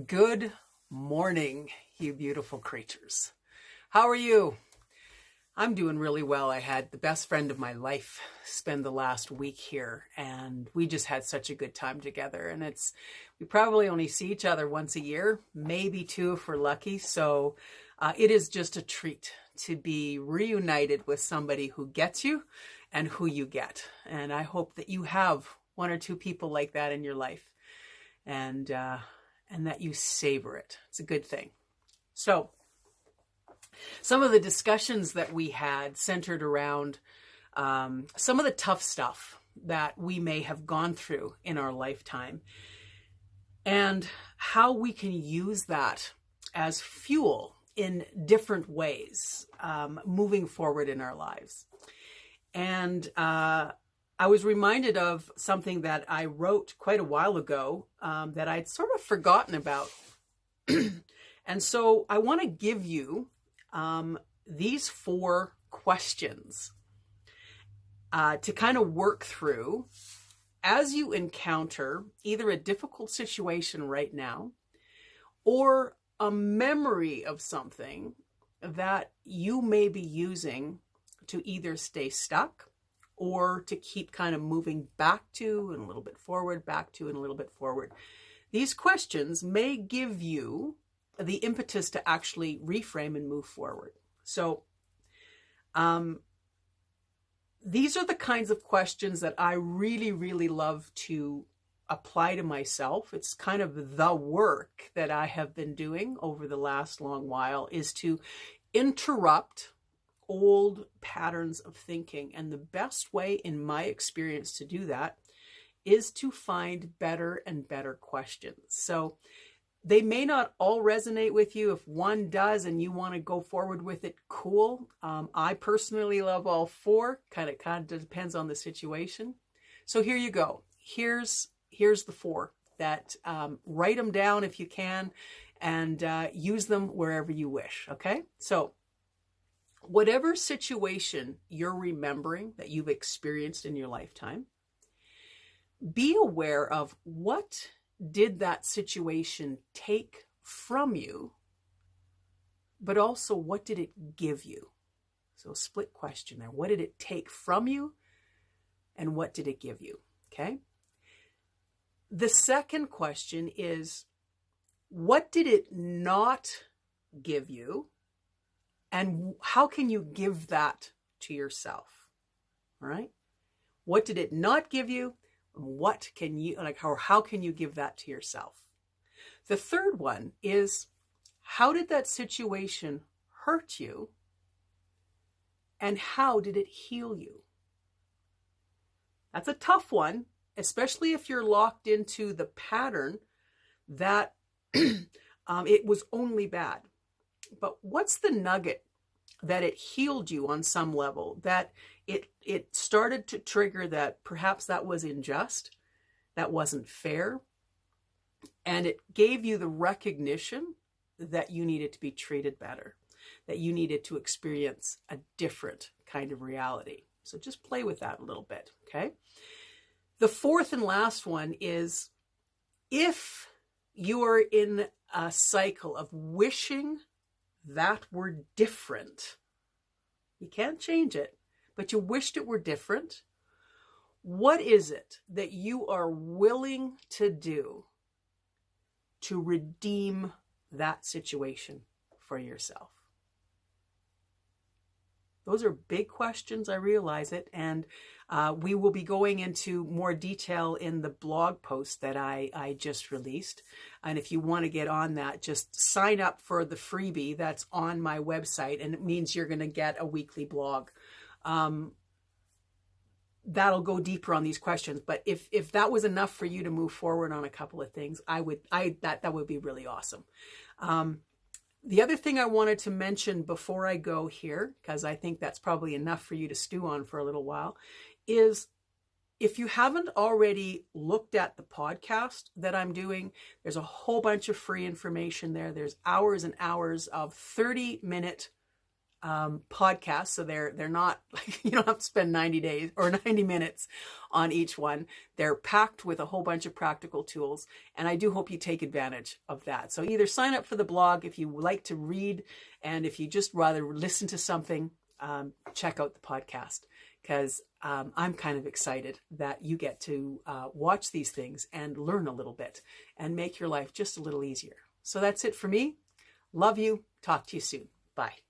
Good morning, you beautiful creatures. How are you? I'm doing really well. I had the best friend of my life spend the last week here, and we just had such a good time together. And we probably only see each other once a year, maybe two if we're lucky. So it is just a treat to be reunited with somebody who gets you and who you get. And I hope that you have one or two people like that in your life. And that you savor it. It's a good thing. So, some of the discussions that we had centered around some of the tough stuff that we may have gone through in our lifetime and how we can use that as fuel in different ways moving forward in our lives. And I was reminded of something that I wrote quite a while ago that I'd sort of forgotten about. And so I want to give you these 4 questions to kind of work through as you encounter either a difficult situation right now or a memory of something that you may be using to either stay stuck or to keep kind of moving back to and a little bit forward, back to and a little bit forward. These questions may give you the impetus to actually reframe and move forward. So these are the kinds of questions that I really, really love to apply to myself. It's kind of the work that I have been doing over the last long while, is to interrupt old patterns of thinking. And the best way, in my experience, to do that is to find better and better questions. So they may not all resonate with you. If one does and you want to go forward with it, cool. I personally love all 4. Kind of depends on the situation. So here you go. Here's the 4 that write them down if you can and use them wherever you wish. Okay. So whatever situation you're remembering that you've experienced in your lifetime, be aware of what did that situation take from you, but also what did it give you? So split question there. What did it take from you and what did it give you? Okay. The second question is, what did it not give you? And how can you give that to yourself? All right. What did it not give you? What can you, or how can you give that to yourself? The third one is, how did that situation hurt you? And how did it heal you? That's a tough one, especially if you're locked into the pattern that it was only bad. But what's the nugget that it healed you on some level, that it started to trigger that perhaps that was unjust, that wasn't fair, and it gave you the recognition that you needed to be treated better, that you needed to experience a different kind of reality. So just play with that a little bit, okay? The fourth and last one is, if you are in a cycle of wishing that were different, you can't change it, but you wished it were different, what is it that you are willing to do to redeem that situation for yourself? Those are big questions, I realize it, and we will be going into more detail in the blog post that I just released. And if you want to get on that, just sign up for the freebie that's on my website, and it means you're going to get a weekly blog. That'll go deeper on these questions. But if that was enough for you to move forward on a couple of things, that would be really awesome. The other thing I wanted to mention before I go here, because I think that's probably enough for you to stew on for a little while, is if you haven't already looked at the podcast that I'm doing, there's a whole bunch of free information there. There's hours and hours of 30-minute podcasts. So they're not like, you don't have to spend 90 days or 90 minutes on each one. They're packed with a whole bunch of practical tools. And I do hope you take advantage of that. So either sign up for the blog if you like to read, and if you just rather listen to something, check out the podcast, because I'm kind of excited that you get to watch these things and learn a little bit and make your life just a little easier. So that's it for me. Love you. Talk to you soon. Bye.